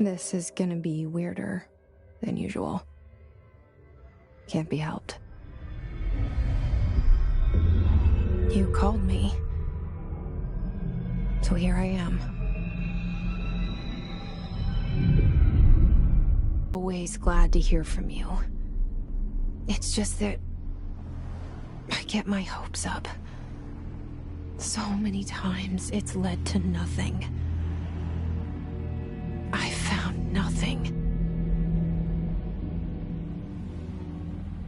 This is gonna be weirder than usual. Can't be helped. You called me. So here I am. Always glad to hear from you. It's just that I get my hopes up. So many times it's led to nothing. I found nothing.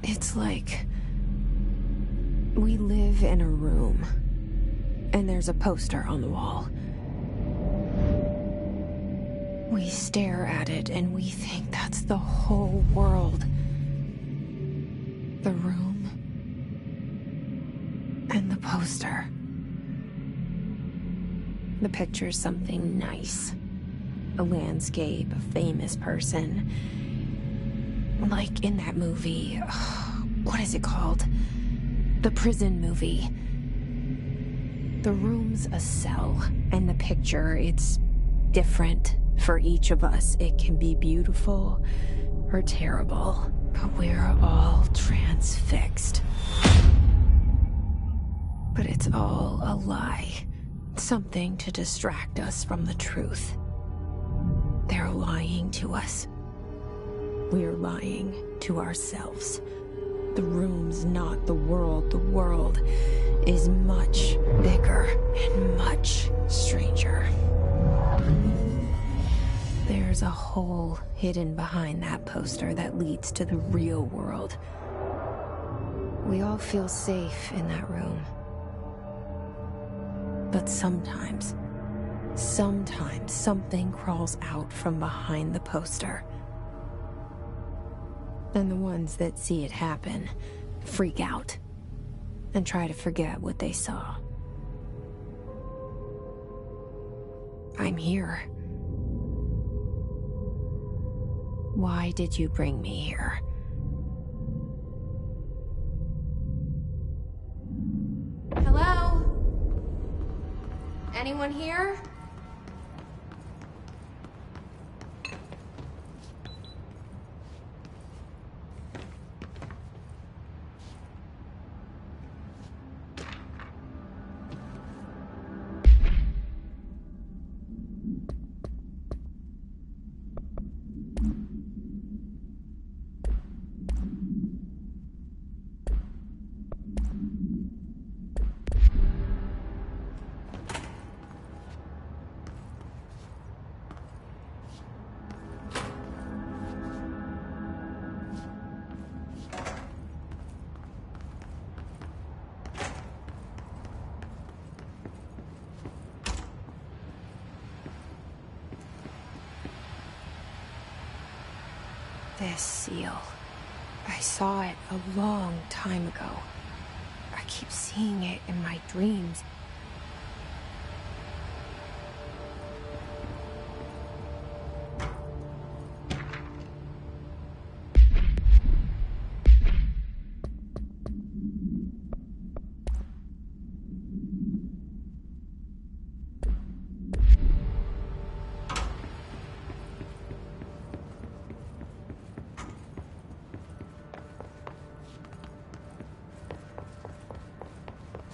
It's like we live in a room, and there's a poster on the wall. We stare at it and we think that's the whole world. The room and the poster. The picture's something nice. A landscape, a famous person. Like in that movie, what is it called? The prison movie. The room's a cell, and the picture, it's different for each of us. It can be beautiful or terrible, but we're all transfixed. But it's all a lie. Something to distract us from the truth. They're lying to us. We're lying to ourselves. The room's not the world. The world is much bigger and much stranger. There's a hole hidden behind that poster that leads to the real world. We all feel safe in that room. But sometimes something crawls out from behind the poster. And the ones that see it happen freak out and try to forget what they saw. I'm here. Why did you bring me here? Hello? Anyone here? This seal. I saw it a long time ago. I keep seeing it in my dreams.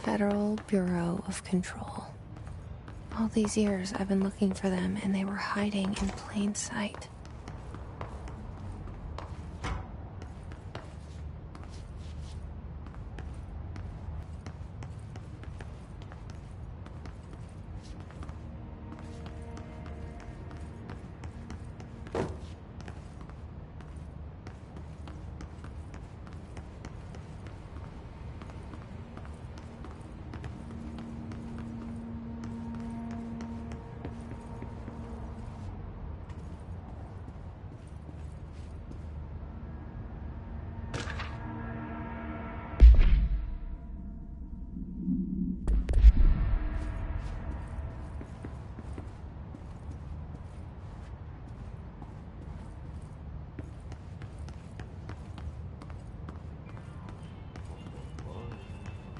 Federal Bureau of Control. All these years I've been looking for them, and they were hiding in plain sight.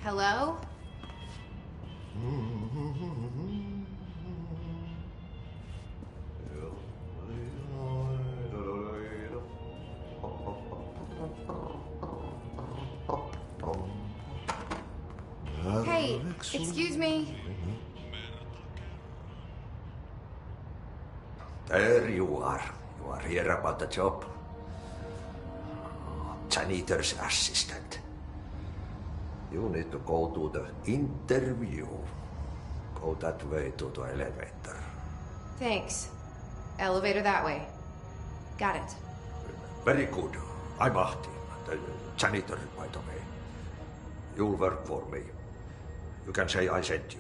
Hello? Hey, excuse me. There you are. You are here about the job. Janitor's assistant. You need to go to the interview. Go that way to the elevator. Thanks. Elevator that way. Got it. Very good. I'm Ahti, the janitor, by the way. You'll work for me. You can say I sent you.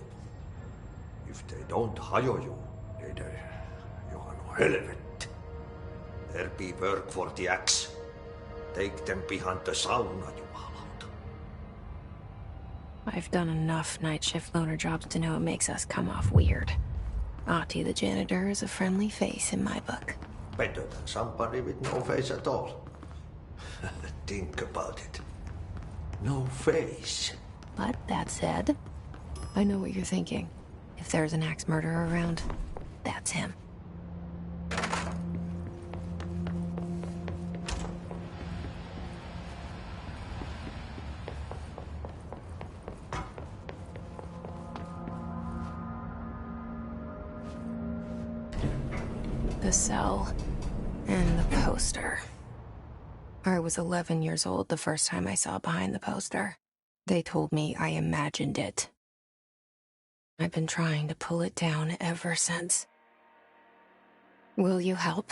If they don't hire you, you are no helvet. There be work for the axe. Take them behind the sauna, jumalauta. I've done enough night shift loner jobs to know it makes us come off weird. Ahti the janitor is a friendly face in my book. Better than somebody with no face at all. Think about it. No face. But that said, I know what you're thinking. If there's an axe murderer around, that's him. The cell and the poster. I was 11 years old the first time I saw behind the poster. They told me I imagined it. I've been trying to pull it down ever since. Will you help?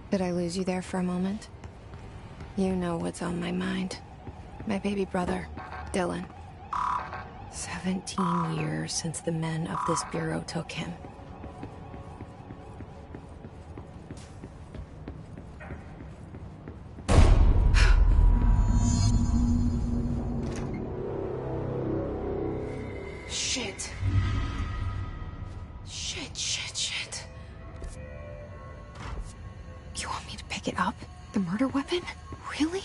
Did I lose you there for a moment? You know what's on my mind. My baby brother, Dylan. 17 years since the men of this bureau took him. Shit. Shit. You want me to pick it up? The murder weapon? Really?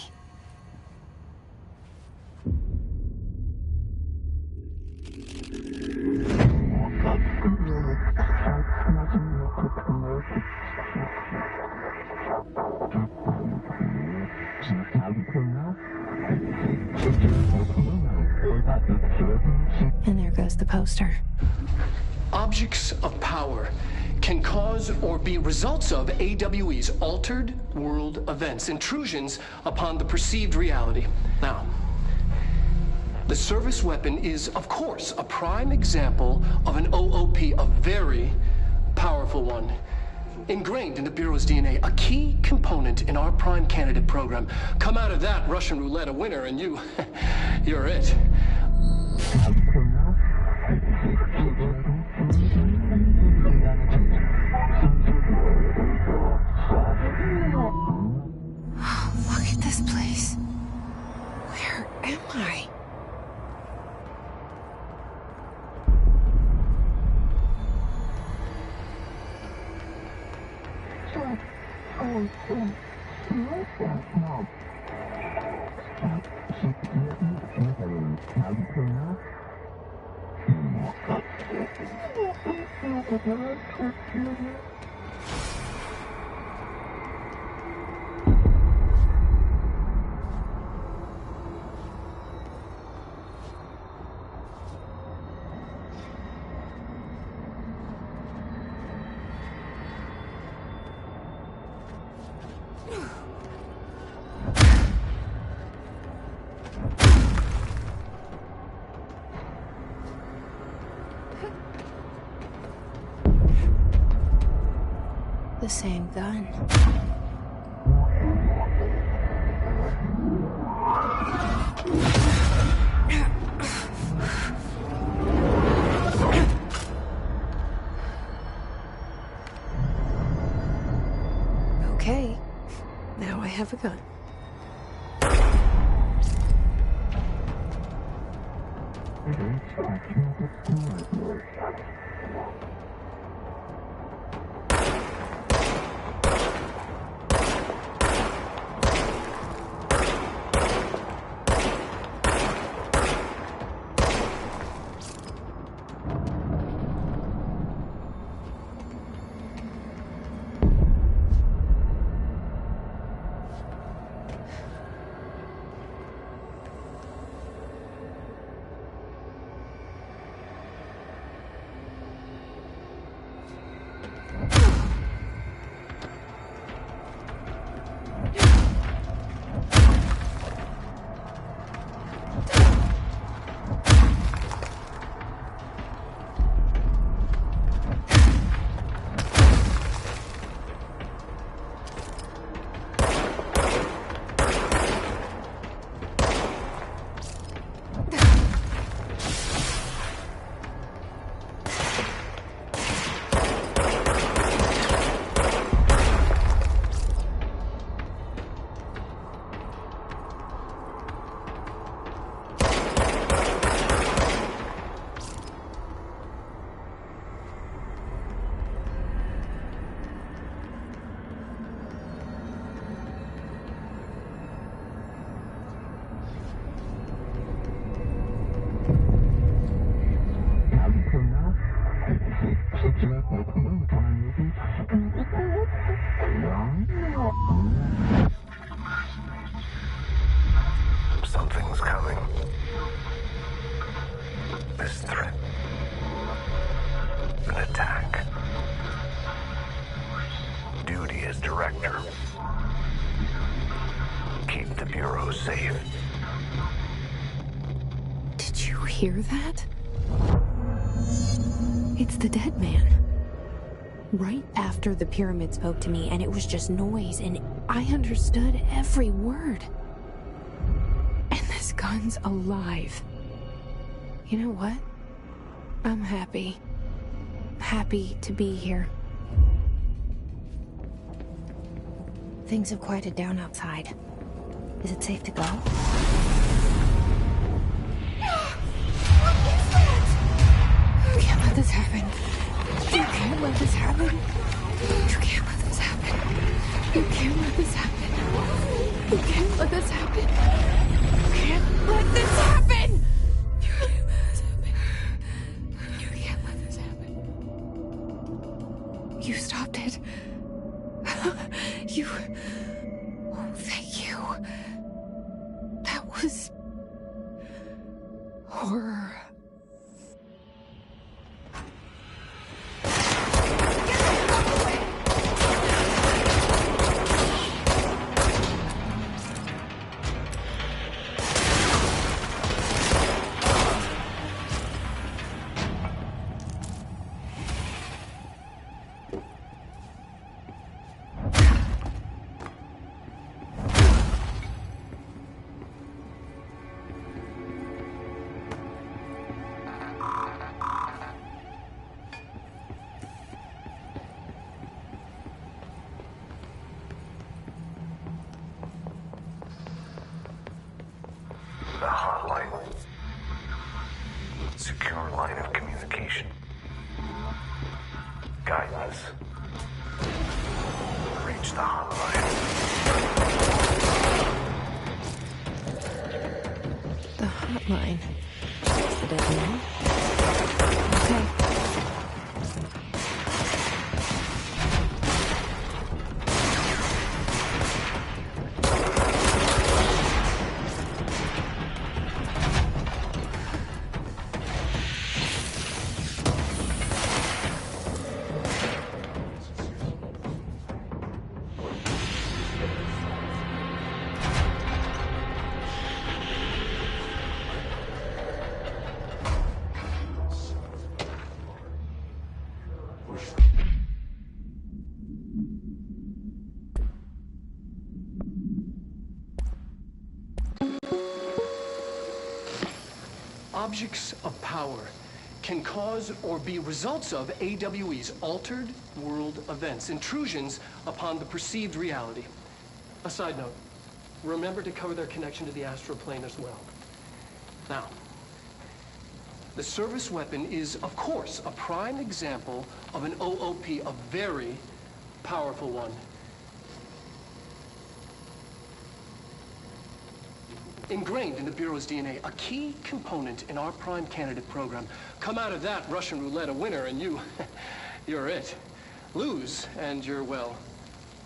And there goes the poster. Objects of power can cause or be results of AWE's altered world events, intrusions upon the perceived reality. Now, the service weapon is, of course, a prime example of an OOP, a very powerful one. Ingrained in the Bureau's DNA, a key component in our prime candidate program. Come out of that Russian roulette a winner and you're it. Look at this place. Where am I? same gun. Okay, now I have a gun. Something's coming. This threat. An attack. Duty as director. Keep the Bureau safe. Did you hear that? It's the dead man. Right after the pyramid spoke to me, and it was just noise, and I understood every word. And this gun's alive. You know what? I'm happy. Happy to be here. Things have quieted down outside. Is it safe to go? You can't let this happen. You can't let this happen. You can't let this happen. You can't let this happen. You can't let this happen. You can't let this happen. You can't let this happen. You can't let this happen. You stopped it. You... Oh, thank you. That was... horror. The hotline. Secure line of communication. Guidance. Reach the hotline. The hotline. That's the dead man. Okay. Objects of power can cause or be results of AWE's altered world events, intrusions upon the perceived reality. A side note, remember to cover their connection to the astral plane as well. Now, the service weapon is, of course, a prime example of an OOP, a very powerful one. Ingrained in the Bureau's DNA, a key component in our prime candidate program. Come out of that Russian roulette a winner and you're it. Lose and you're, well,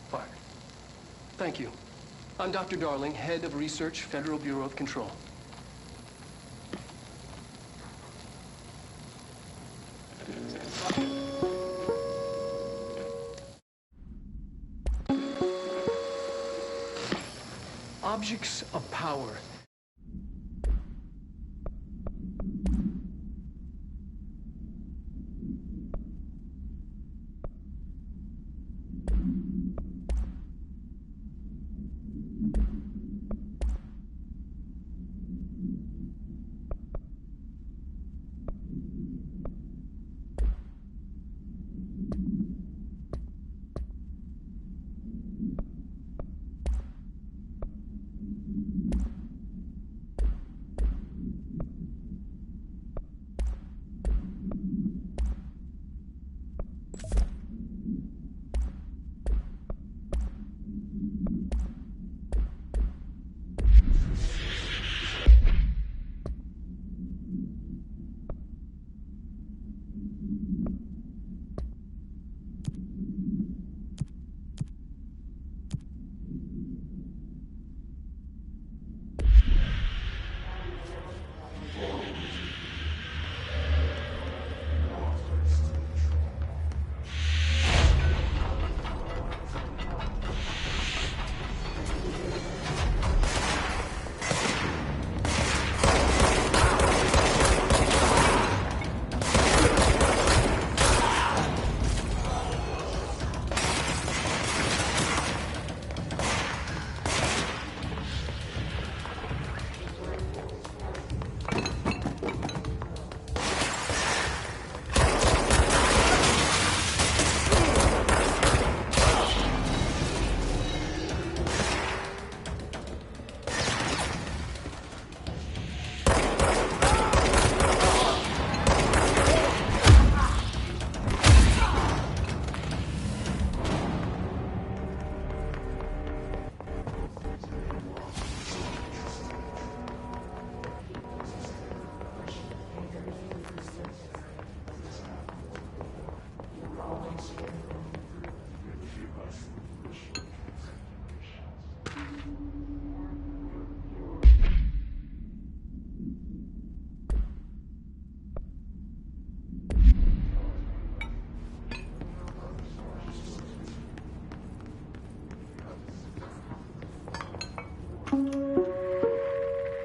fired. Thank you. I'm Dr. Darling, Head of Research, Federal Bureau of Control. Objects of power.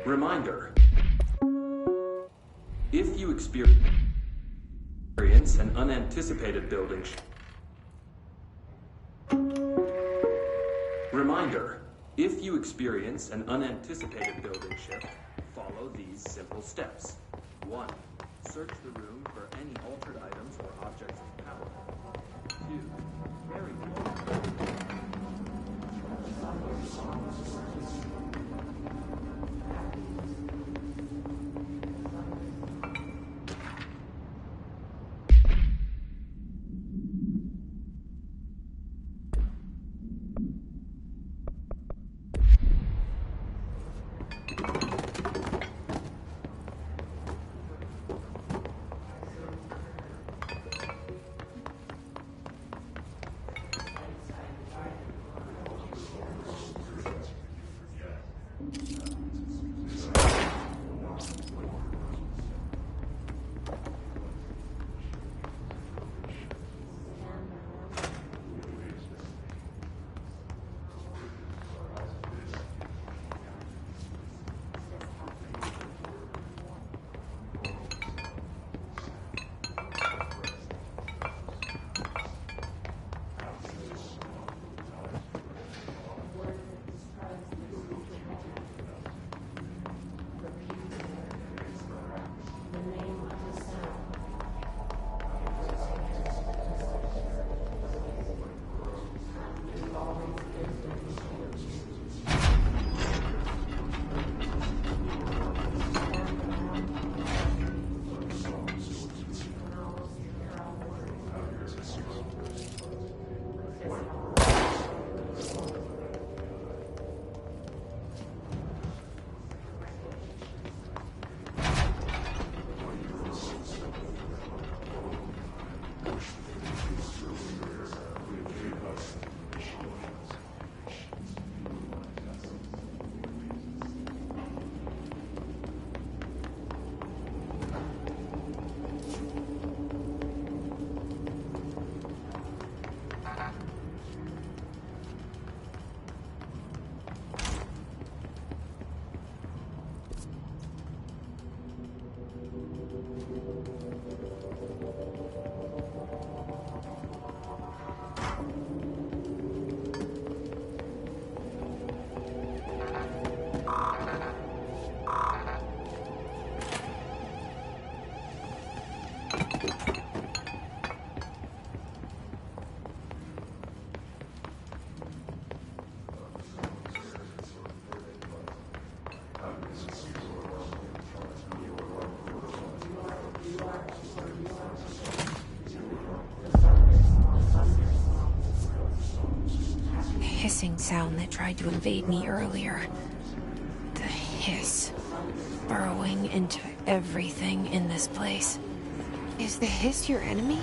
Reminder. If you experience an unanticipated building Reminder. If you experience an unanticipated building shift, follow these simple steps. 1. Search the room for any altered items or objects of power. 2. Bury the hissing sound that tried to invade me earlier. The hiss. Burrowing into everything in this place. Is the hiss your enemy?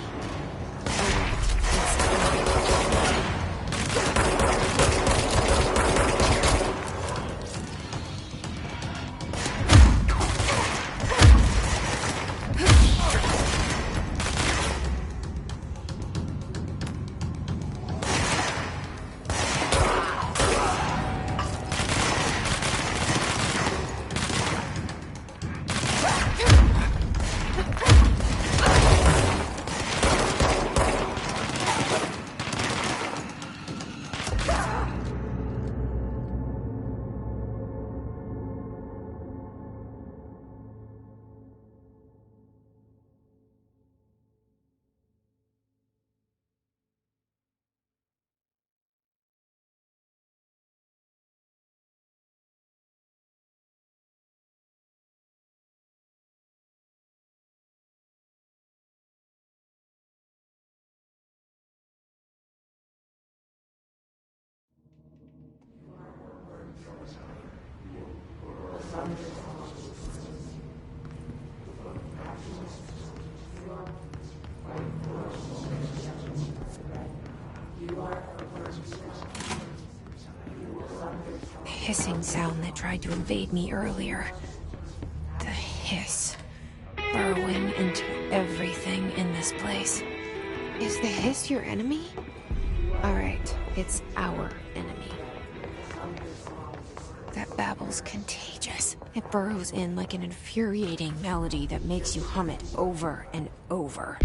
Hissing sound that tried to invade me earlier. The hiss. Burrowing into everything in this place. Is the hiss your enemy? Alright, it's our enemy. That babble's contagious. It burrows in like an infuriating melody that makes you hum it over and over.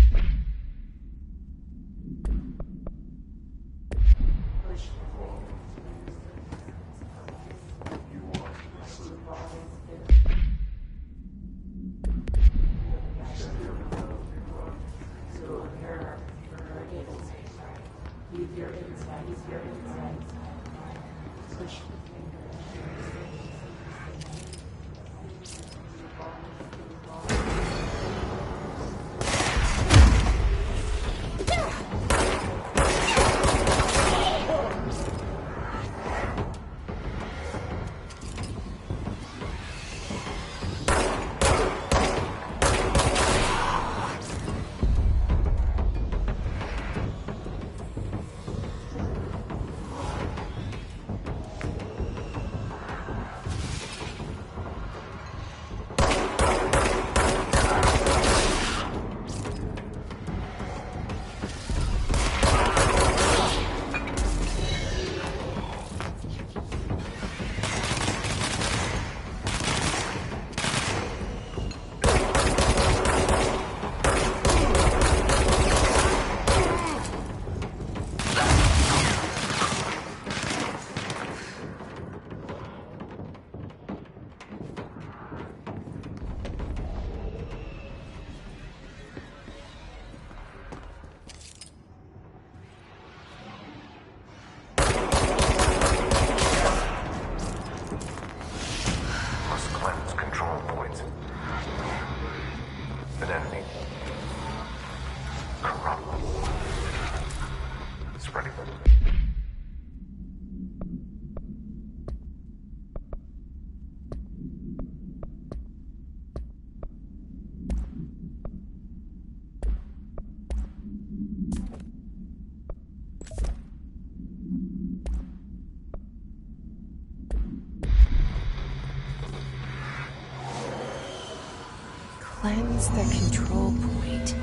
Cleanse the control point.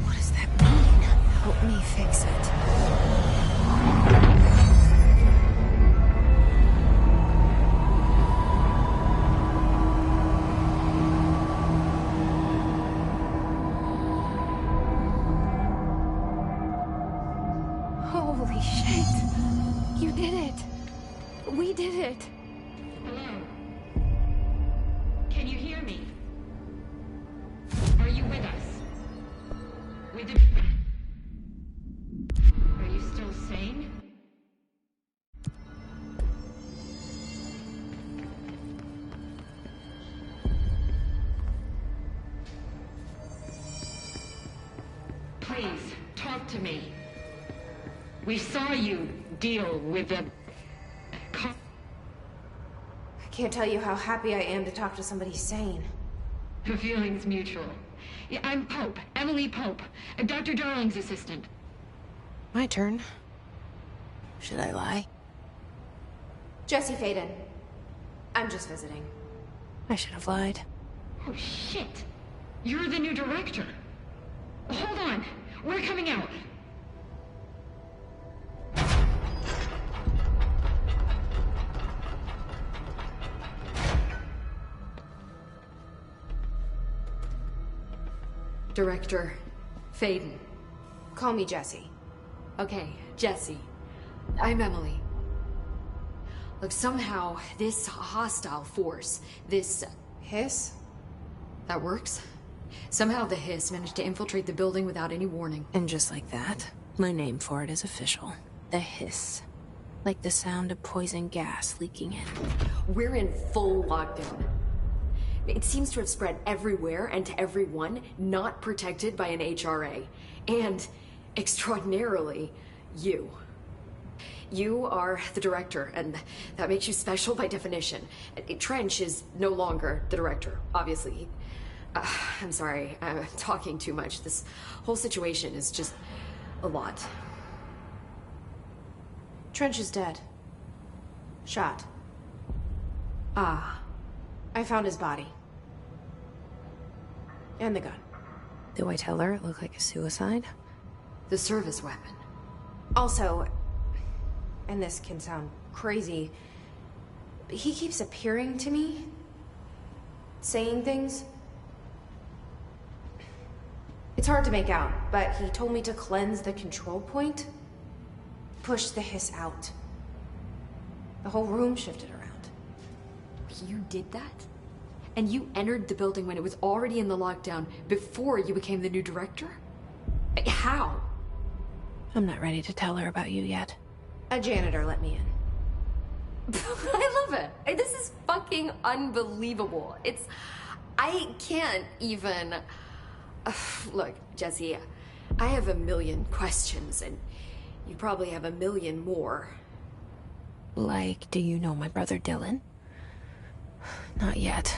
What does that mean? Help me fix it. Holy shit! You did it! We did it! Hello? Can you hear me? Are you with us? We did... Are you still sane? Please, talk to me. We saw you deal with the... can't tell you how happy I am to talk to somebody sane. The feeling's mutual. Yeah, I'm Pope, Emily Pope, Dr. Darling's assistant. My turn. Should I lie? Jesse Faden. I'm just visiting. I should have lied. Oh, shit. You're the new director. Hold on. We're coming out. Director Faden. Call me Jesse. Okay, Jesse. I'm Emily. Look, somehow this hostile force, this... Hiss? That works? Somehow the Hiss managed to infiltrate the building without any warning. And just like that, my name for it is official. The Hiss. Like the sound of poison gas leaking in. We're in full lockdown. It seems to have spread everywhere and to everyone not protected by an HRA. And, extraordinarily, you. You are the director, and that makes you special by definition. Trench is no longer the director, obviously. I'm sorry, I'm talking too much. This whole situation is just a lot. Trench is dead. Shot. Ah. I found his body. And the gun. Do I tell her it looked like a suicide? The service weapon. Also, and this can sound crazy, but he keeps appearing to me. Saying things. It's hard to make out, but he told me to cleanse the control point. Push the Hiss out. The whole room shifted around. You did that? And you entered the building when it was already in the lockdown before you became the new director? How? I'm not ready to tell her about you yet. A janitor let me in. I love it. This is fucking unbelievable. I can't even... Look, Jesse, I have a million questions, and you probably have a million more. Like, do you know my brother Dylan? Not yet.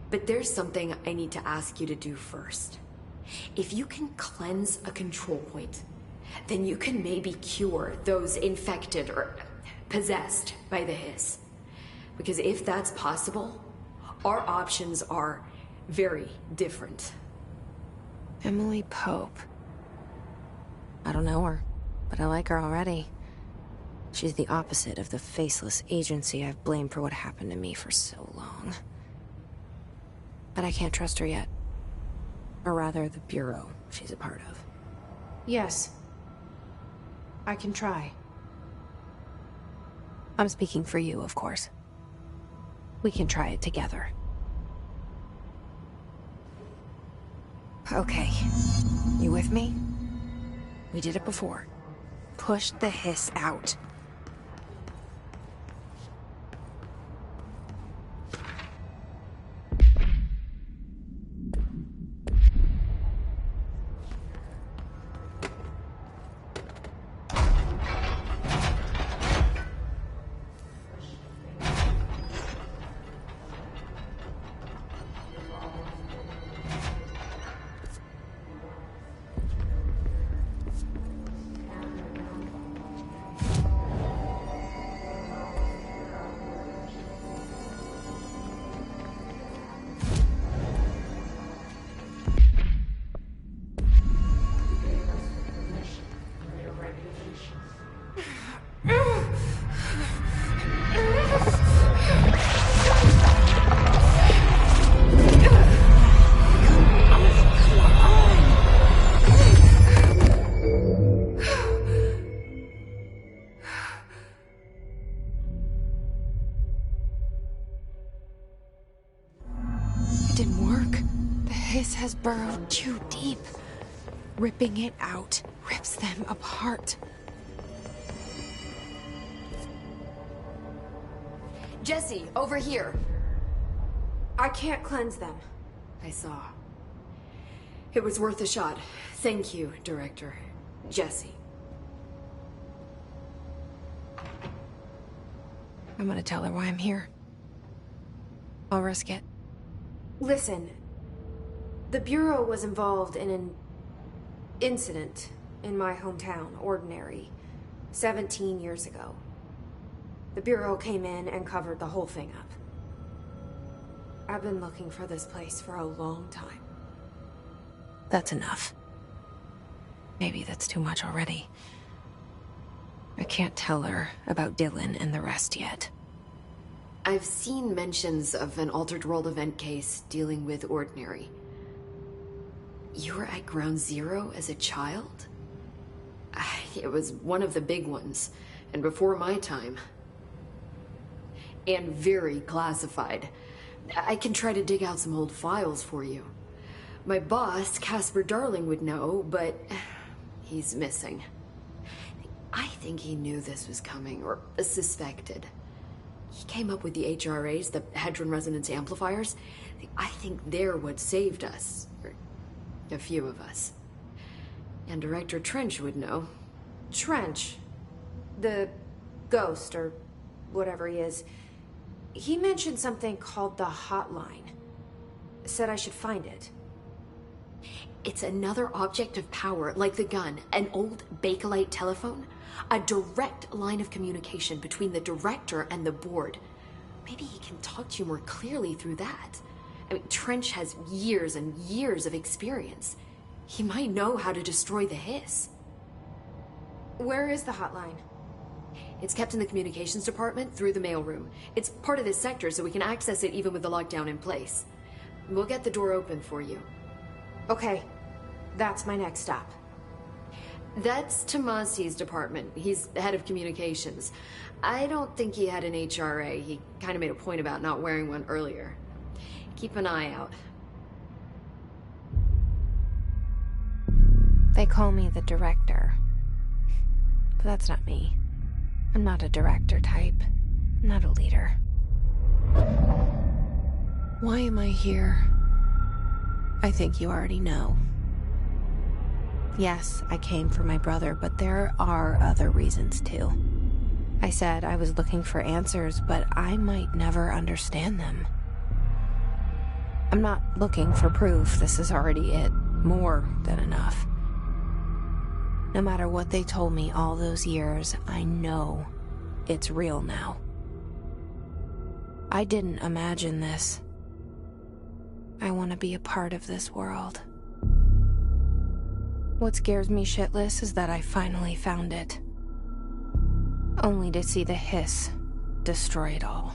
But there's something I need to ask you to do first. If you can cleanse a control point, then you can maybe cure those infected or possessed by the Hiss. Because if that's possible, our options are very different. Emily Pope. I don't know her, but I like her already. She's the opposite of the faceless agency I've blamed for what happened to me for so long. But I can't trust her yet. Or rather, the Bureau she's a part of. Yes. I can try. I'm speaking for you, of course. We can try it together. Okay. You with me? We did it before. Push the Hiss out. Has burrowed too deep. Ripping it out rips them apart. Jesse, over here. I can't cleanse them. I saw. It was worth a shot. Thank you, Director. Jesse. I'm gonna tell her why I'm here. I'll risk it. Listen, the Bureau was involved in an incident in my hometown, Ordinary, 17 years ago. The Bureau came in and covered the whole thing up. I've been looking for this place for a long time. That's enough. Maybe that's too much already. I can't tell her about Dylan and the rest yet. I've seen mentions of an Altered World event case dealing with Ordinary. You were at Ground Zero as a child? It was one of the big ones, and before my time. And very classified. I can try to dig out some old files for you. My boss, Casper Darling, would know, but he's missing. I think he knew this was coming, or suspected. He came up with the HRAs, the Hadron Resonance Amplifiers. I think they're what saved us. Or a few of us. And Director Trench would know. Trench, the ghost, or whatever he is, he mentioned something called the Hotline. Said I should find it. It's another object of power, like the gun, an old Bakelite telephone. A direct line of communication between the director and the board. Maybe he can talk to you more clearly through that. I mean, Trench has years and years of experience. He might know how to destroy the Hiss. Where is the hotline? It's kept in the communications department through the mailroom. It's part of this sector, so we can access it even with the lockdown in place. We'll get the door open for you. Okay, that's my next stop. That's Tomasi's department. He's head of communications. I don't think he had an HRA. He kind of made a point about not wearing one earlier. Keep an eye out. They call me the director. But that's not me. I'm not a director type. I'm not a leader. Why am I here? I think you already know. Yes, I came for my brother, but there are other reasons too. I said I was looking for answers, but I might never understand them. I'm not looking for proof. This is already it. More than enough. No matter what they told me all those years, I know it's real now. I didn't imagine this. I want to be a part of this world. What scares me shitless is that I finally found it. Only to see the Hiss destroy it all.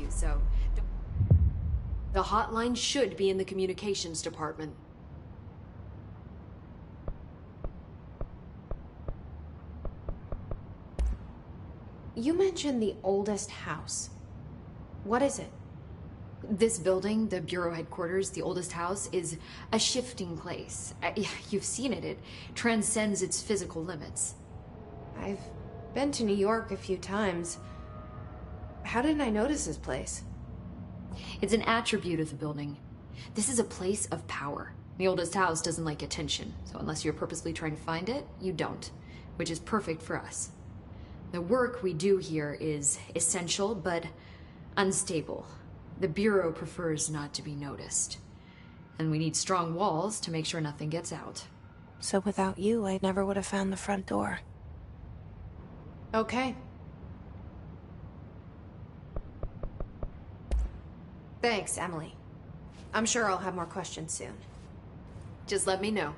So, the hotline should be in the communications department. You mentioned the oldest house. What is it? This building, the Bureau headquarters, the oldest house, is a shifting place. You've seen it. It transcends its physical limits. I've been to New York a few times. How didn't I notice this place? It's an attribute of the building. This is a place of power. The oldest house doesn't like attention, so unless you're purposely trying to find it, you don't, which is perfect for us. The work we do here is essential, but unstable. The Bureau prefers not to be noticed. And we need strong walls to make sure nothing gets out. So without you, I never would have found the front door. Okay. Thanks, Emily. I'm sure I'll have more questions soon. Just let me know.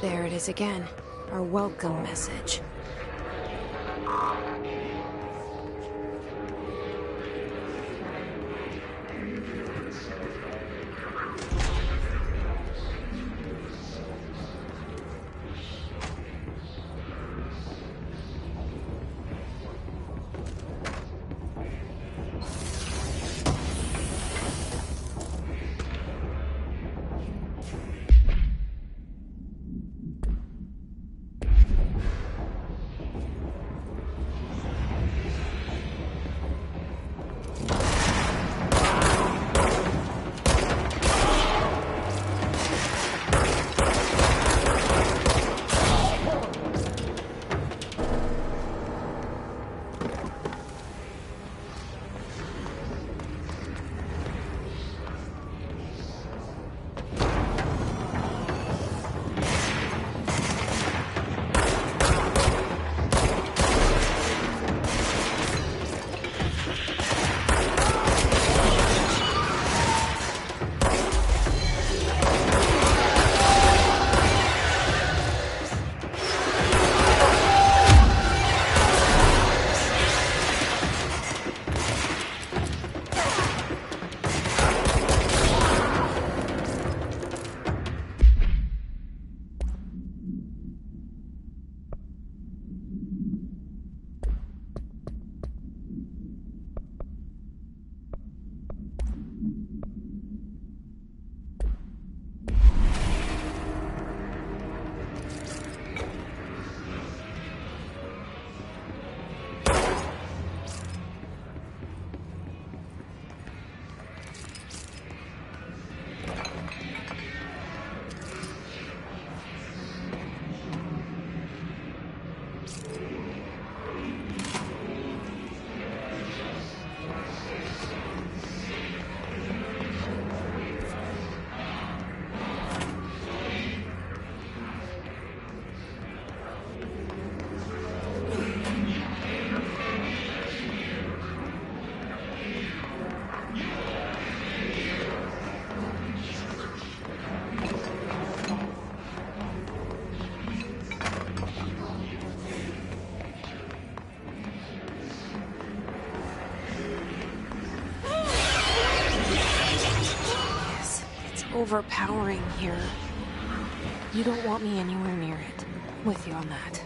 There it is again. Our welcome message. Overpowering here. You don't want me anywhere near it. With you on that.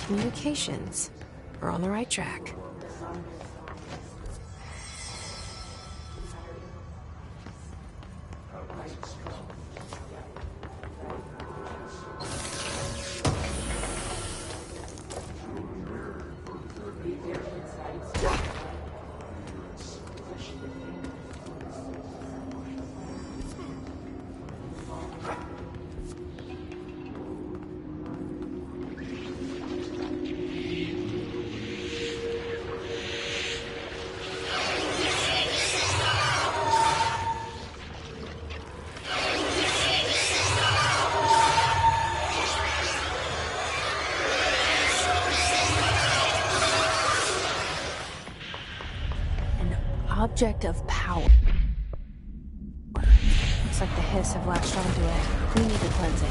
Communications. We're on the right track. Object of power. Looks like the hiss have latched onto it. We need to cleanse it.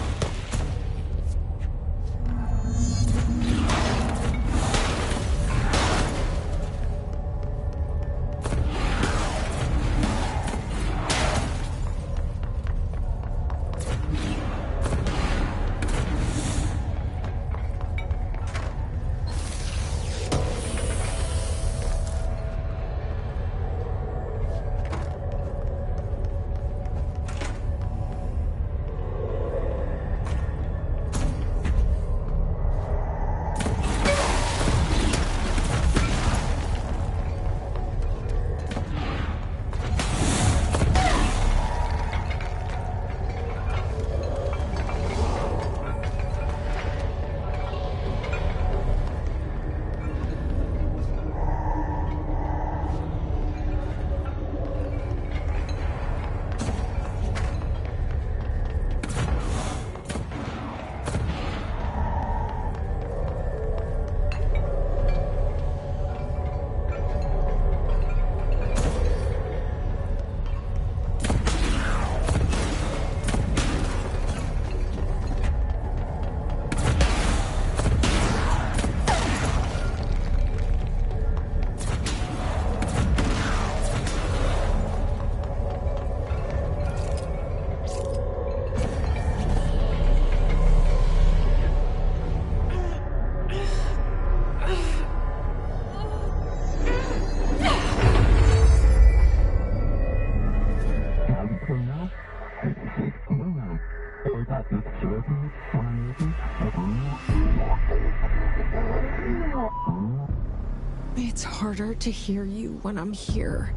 It's harder to hear you when I'm here.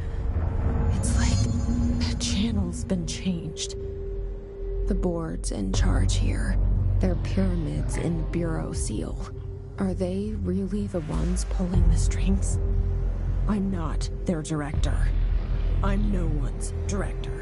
It's like the channel's been changed. The board's in charge here. They're pyramids in the Bureau seal. Are they really the ones pulling the strings? I'm not their director. I'm no one's director.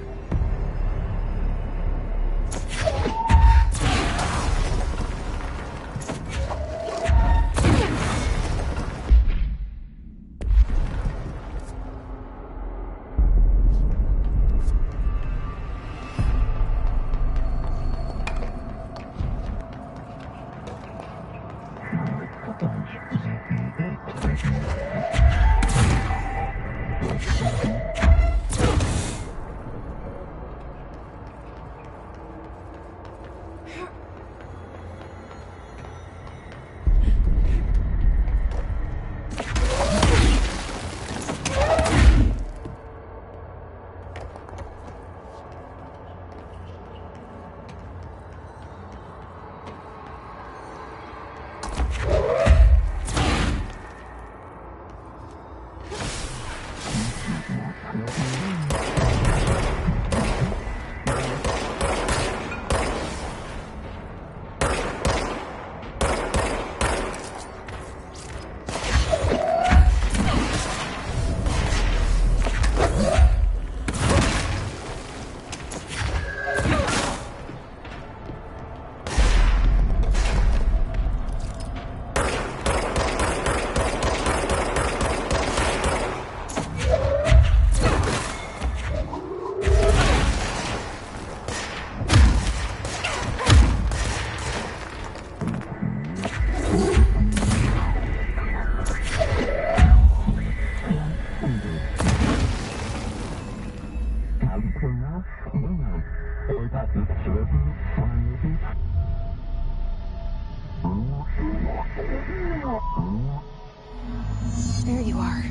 There you are.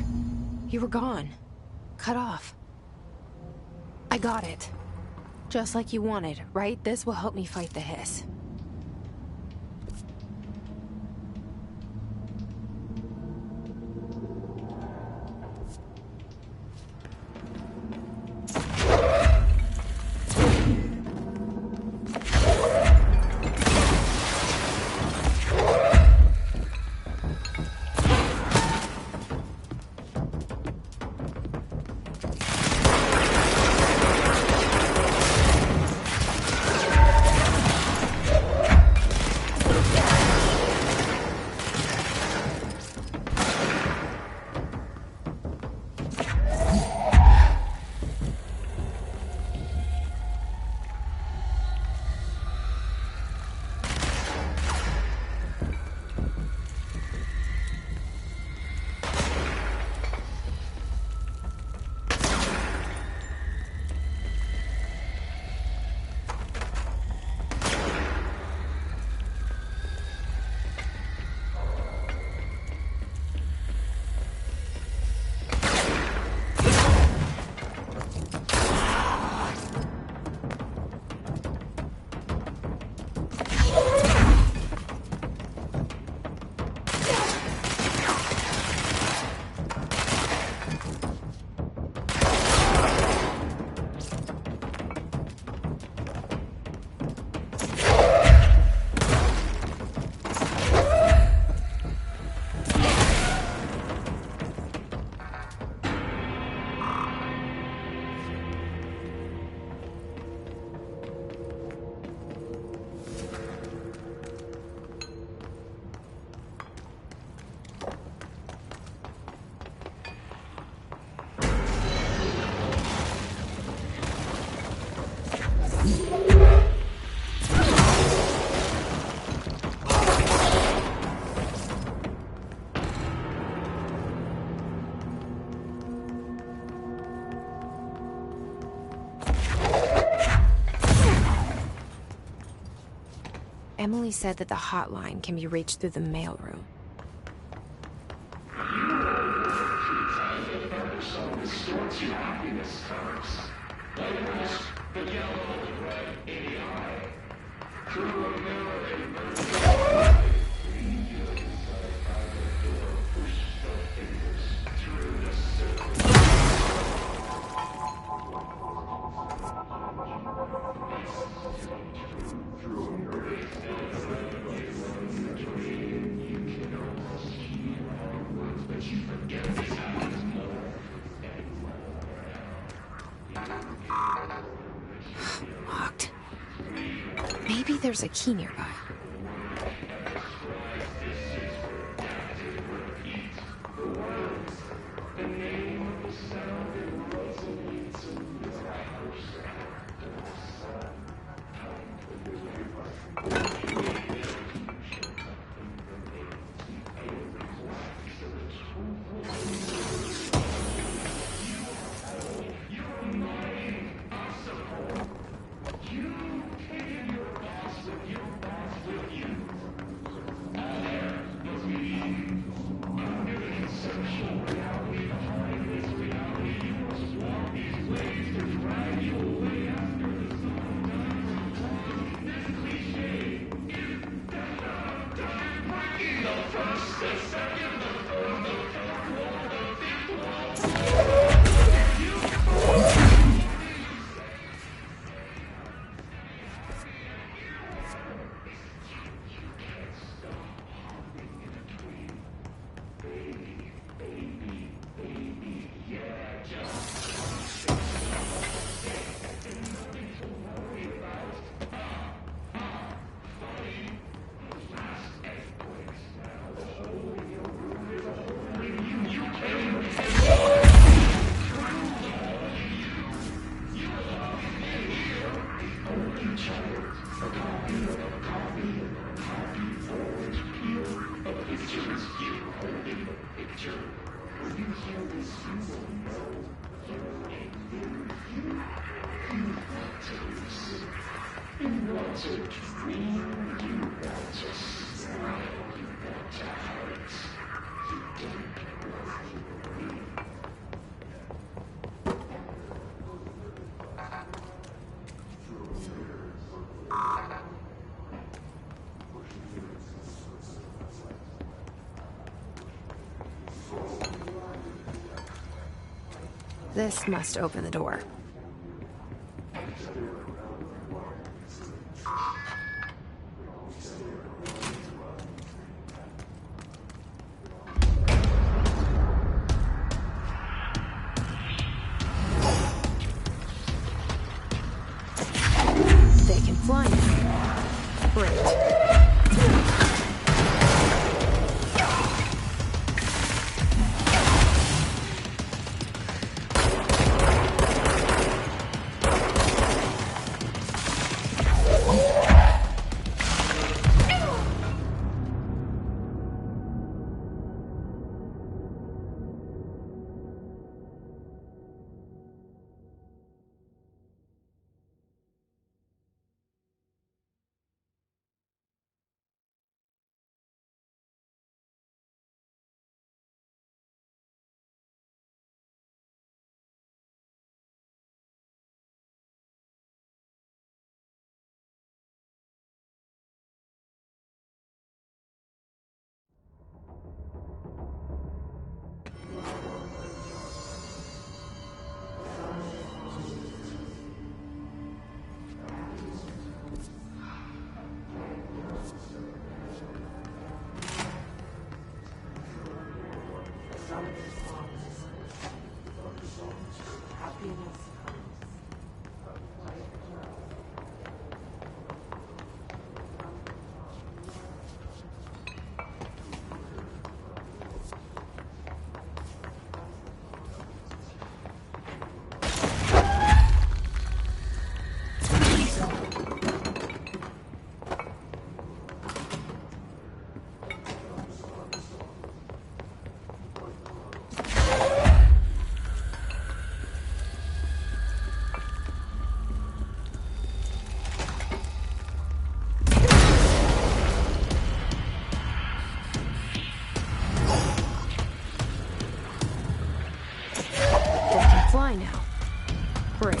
You were gone. Cut off. I got it. Just like you wanted, right? This will help me fight the hiss. Emily said that the hotline can be reached through the mailroom. Locked. Maybe there's a key nearby. This must open the door. They can fly now. Great. Fly now. Great.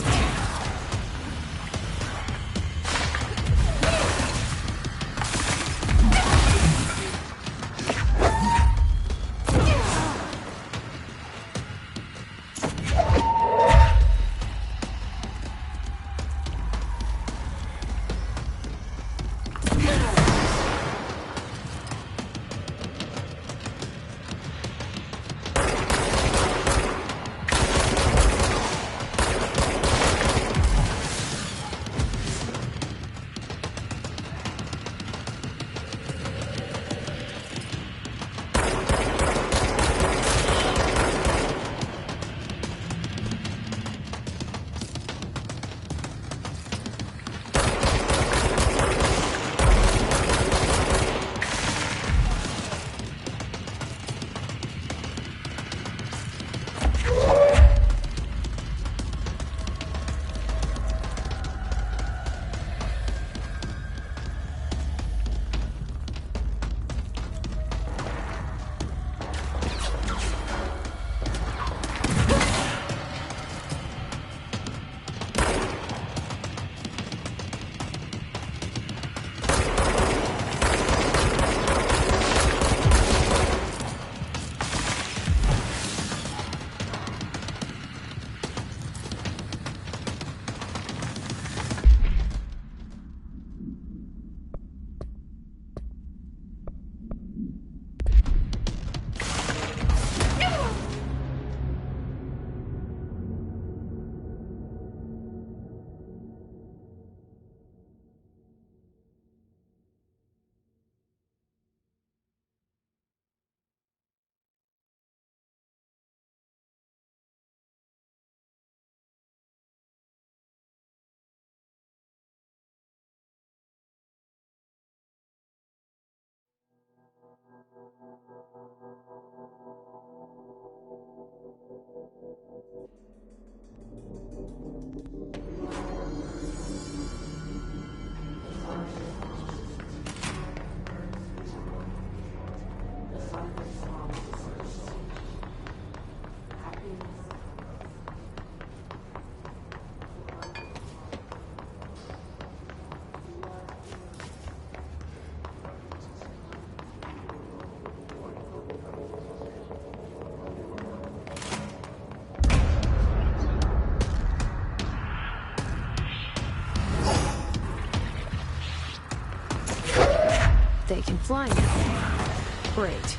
flying now. Great.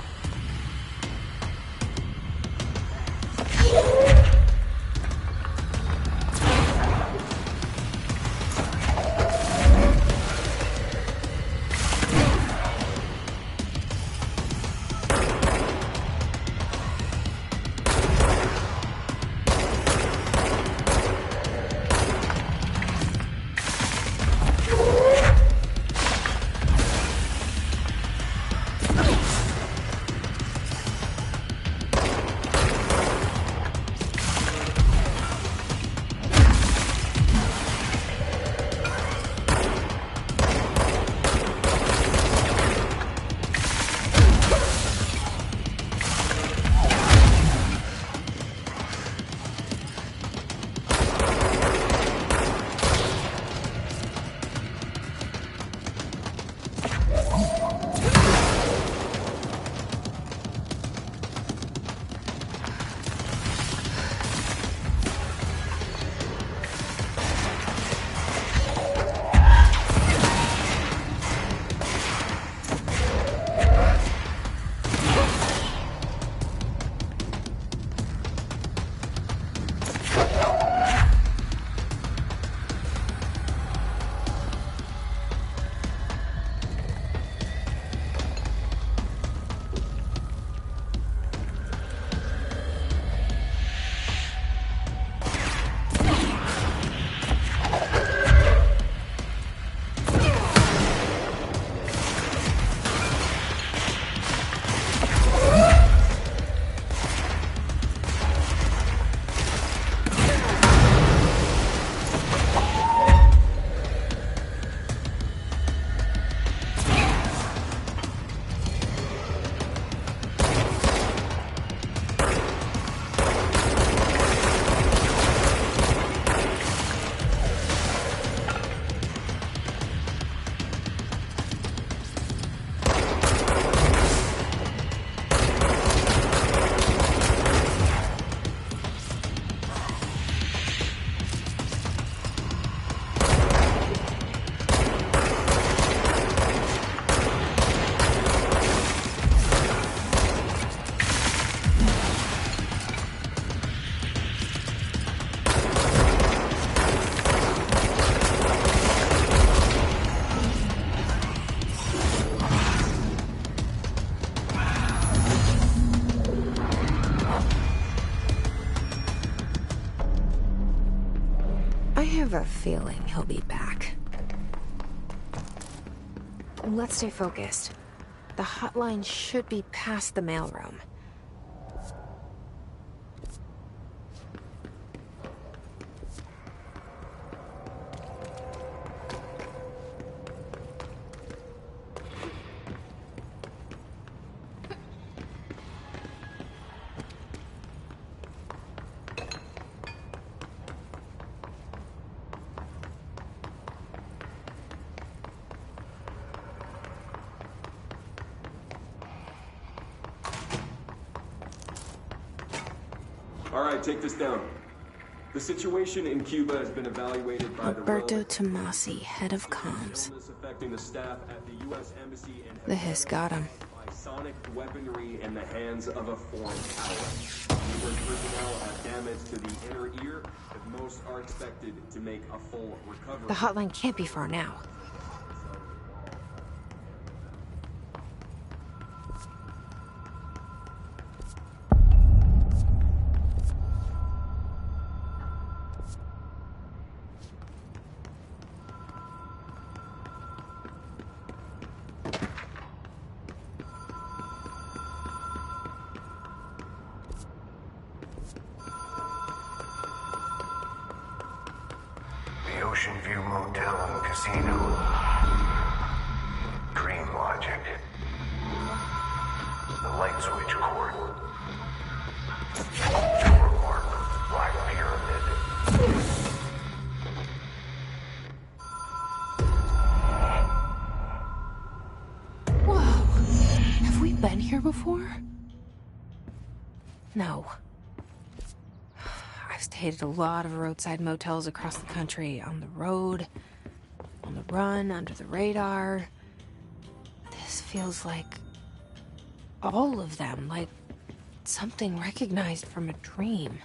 I have a feeling he'll be back. Let's stay focused. The hotline should be past the mailroom. All right, take this down. The situation in Cuba has been evaluated by Roberto Tomasi, head of comms. affecting the staff at the U.S. Embassy and The Hiss got him. by sonic weaponry in the hands of a foreign power. Numerous personnel have damage to the inner ear, but most are expected to make a full recovery. The hotline can't be far now. The Ocean View Motel and Casino. Dream Logic. The light switch cord. Door mark. Black Pyramid. Whoa! Have we been here before? No. I've stayed at a lot of roadside motels across the country, on the road, on the run, under the radar. This feels like all of them, like something recognized from a dream.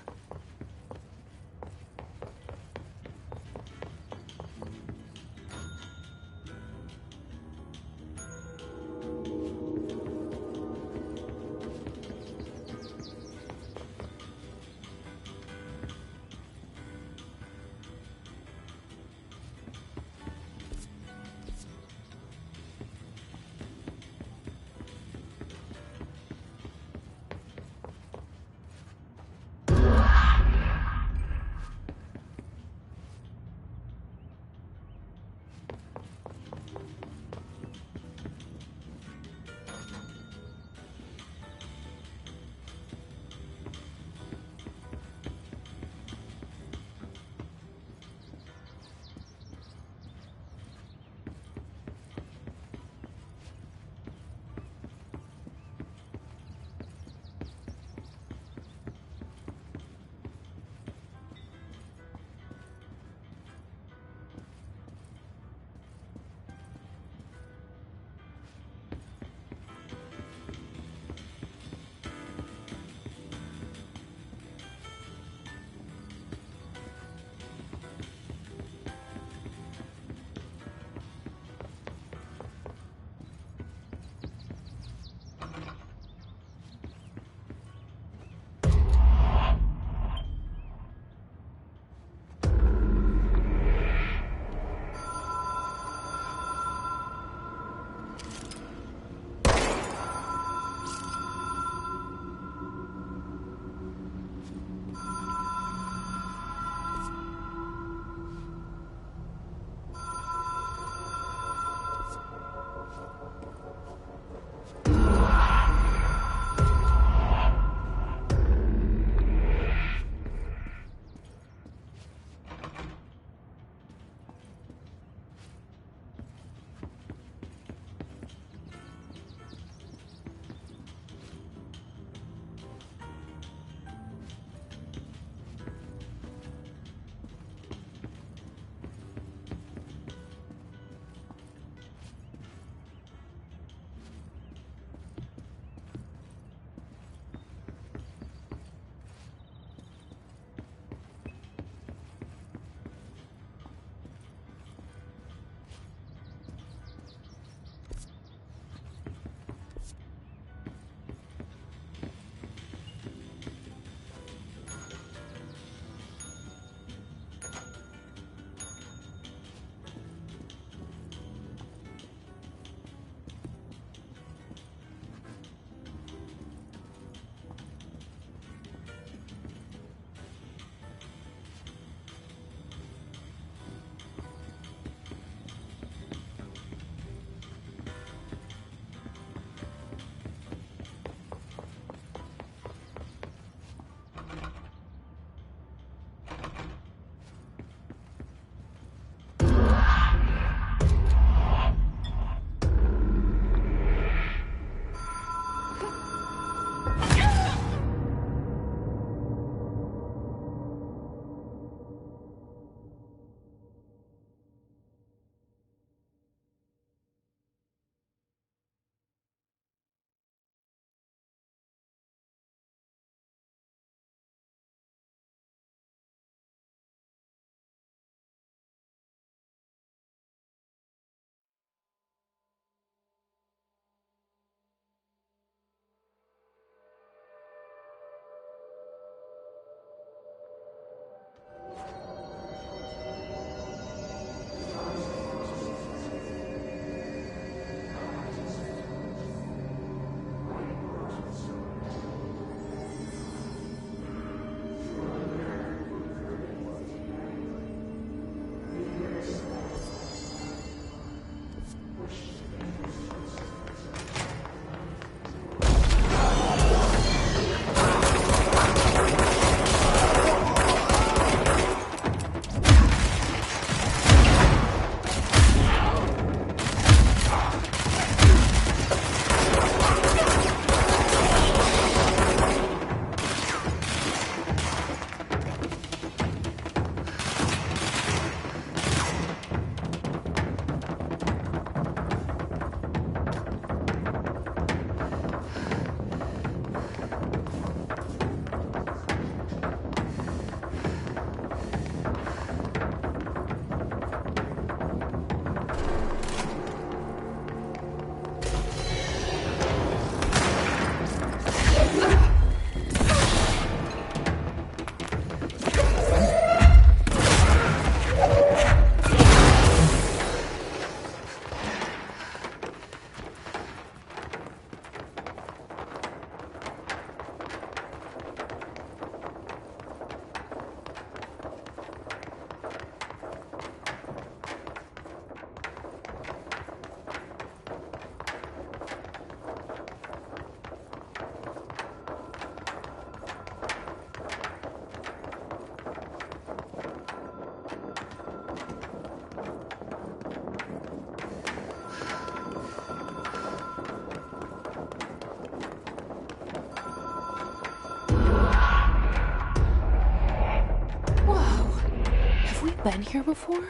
Have we been here before?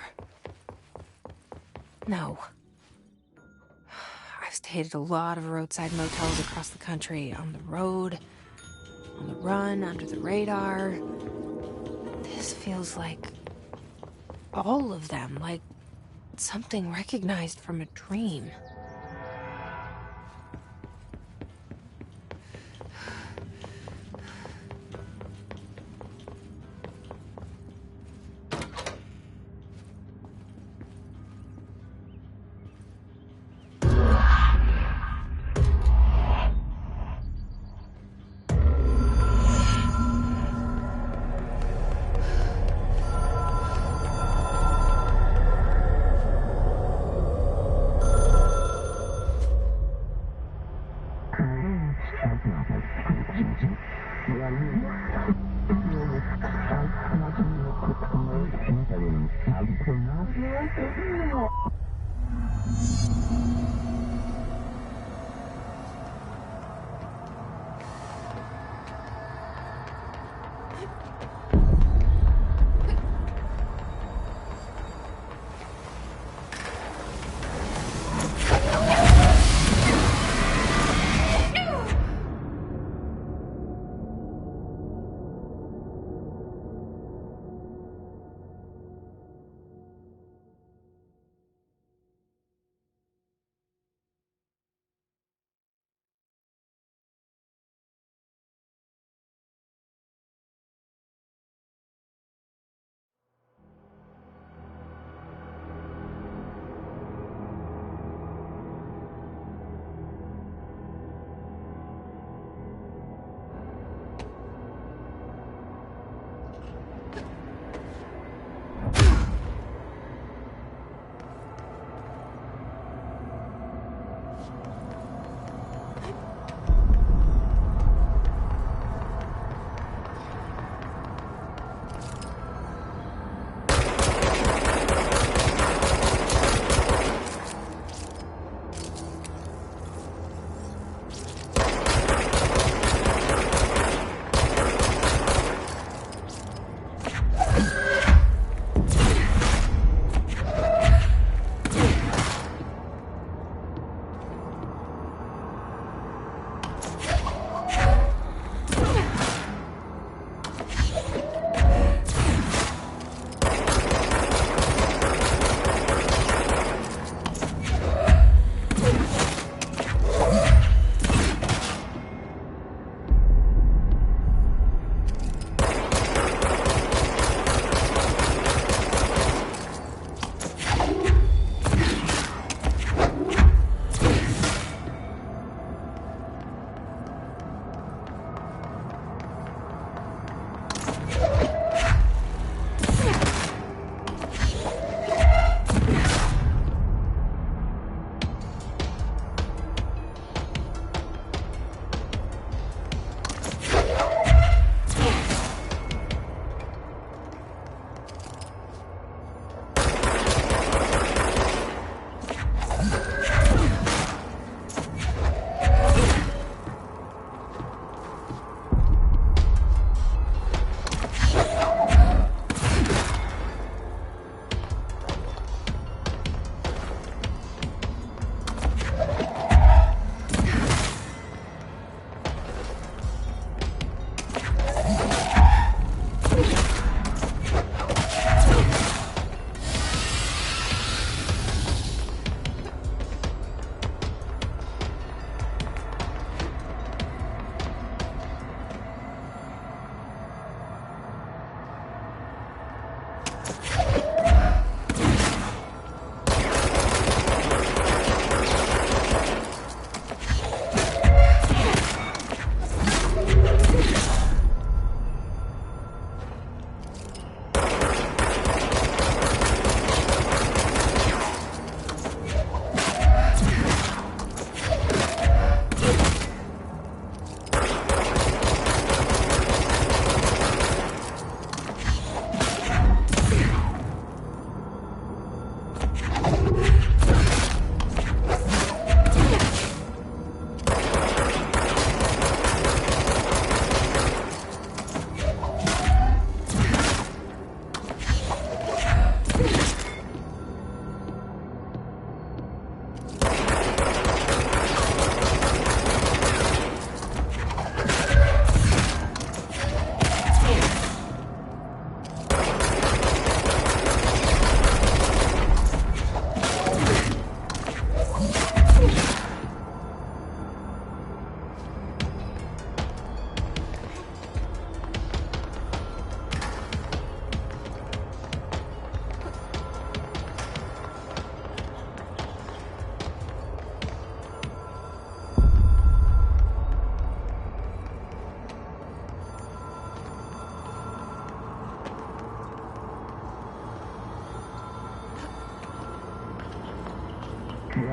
No. I've stayed at a lot of roadside motels across the country, on the road, on the run, under the radar. This feels like all of them, like something recognized from a dream.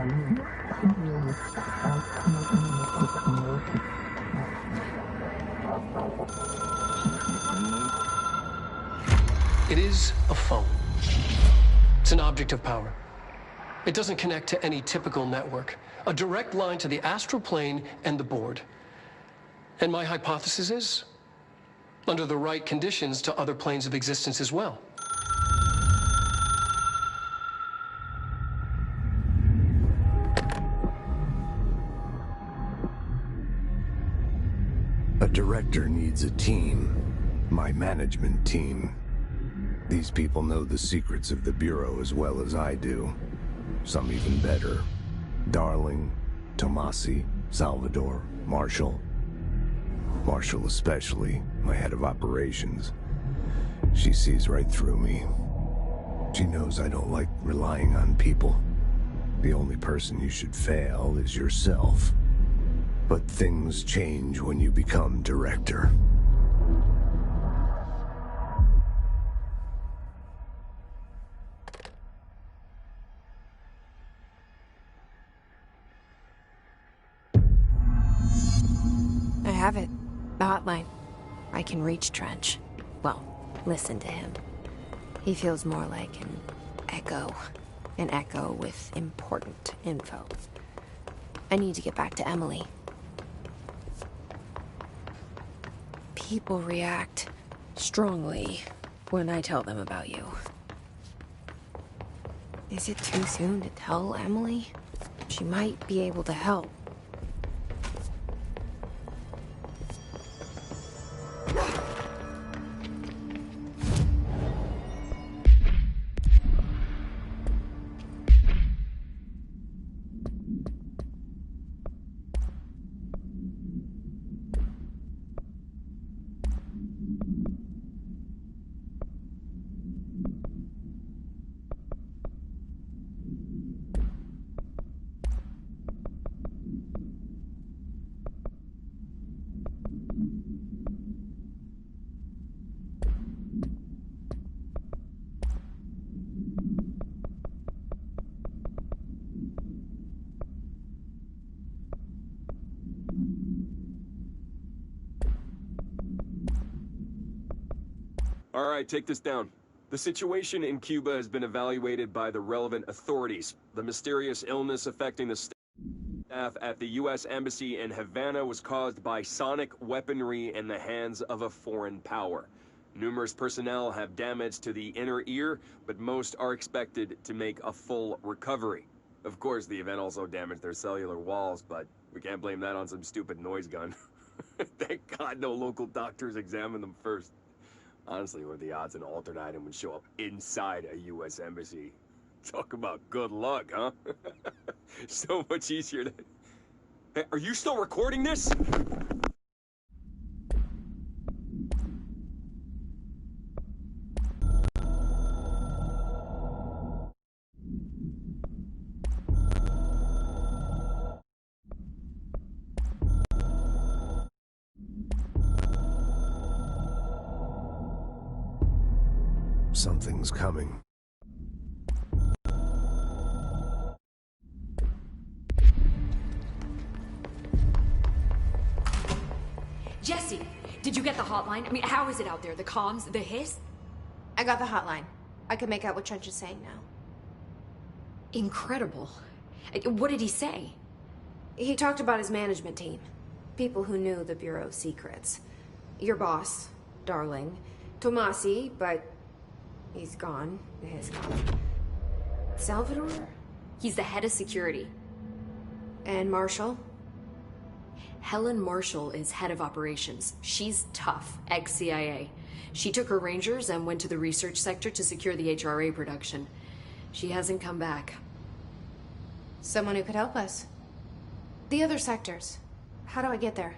It is a phone. It's an object of power. It doesn't connect to any typical network. A direct line to the astral plane and the board. And my hypothesis is, under the right conditions, to other planes of existence as well. A director needs a team. My management team. These people know the secrets of the Bureau as well as I do. Some even better. Darling, Tomasi, Salvador, Marshall. Marshall especially, my head of operations. She sees right through me. She knows I don't like relying on people. The only person you should fail is yourself. But things change when you become director. I have it. The hotline. I can reach Trench. Well, listen to him. He feels more like an echo. An echo with important info. I need to get back to Emily. People react strongly when I tell them about you. Is it too soon to tell Emily? She might be able to help. All right, take this down. The situation in Cuba has been evaluated by the relevant authorities. The mysterious illness affecting the staff at the U.S. Embassy in Havana was caused by sonic weaponry in the hands of a foreign power. Numerous personnel have damage to the inner ear, but most are expected to make a full recovery. Of course, the event also damaged their cellular walls, but we can't blame that on some stupid noise gun. Thank God no local doctors examined them first. Honestly, what are the odds an altered item would show up inside a U.S. embassy? Talk about good luck, huh? So much easier to... Hey, are you still recording this? Something's coming. Jesse, did you get the hotline? I mean, how is it out there? The comms? The hiss? I got the hotline. I can make out what Trench is saying now. Incredible. What did he say? He talked about his management team. People who knew the Bureau's secrets. Your boss, Darling. Tomasi, but he's gone. He's gone. Salvador? He's the head of security. And Marshall? Helen Marshall is head of operations. She's tough, ex-CIA. She took her Rangers and went to the research sector to secure the HRA production. She hasn't come back. Someone who could help us. The other sectors. How do I get there?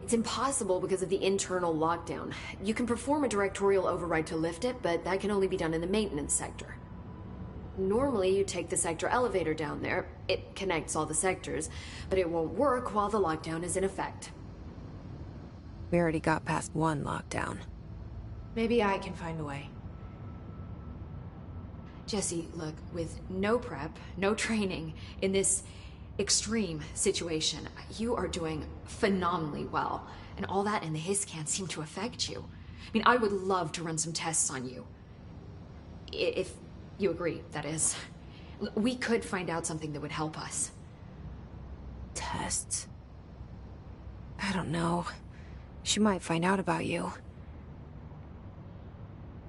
It's impossible because of the internal lockdown. You can perform a directorial override to lift it, but that can only be done in the maintenance sector. Normally, you take the sector elevator down there. It connects all the sectors, but it won't work while the lockdown is in effect. We already got past one lockdown. Maybe I can find a way. Jesse, look, with no prep, no training, in this extreme situation, you are doing phenomenally well. And all that and the hiss can't seem to affect you. I mean, I would love to run some tests on you. If you agree, that is. We could find out something that would help us. Tests? I don't know. She might find out about you.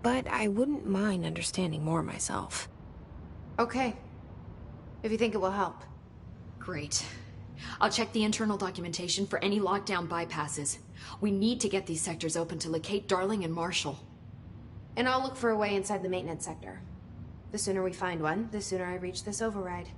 But I wouldn't mind understanding more myself. Okay. If you think it will help. Great. I'll check the internal documentation for any lockdown bypasses. We need to get these sectors open to locate Darling and Marshall. And I'll look for a way inside the maintenance sector. The sooner we find one, the sooner I reach this override.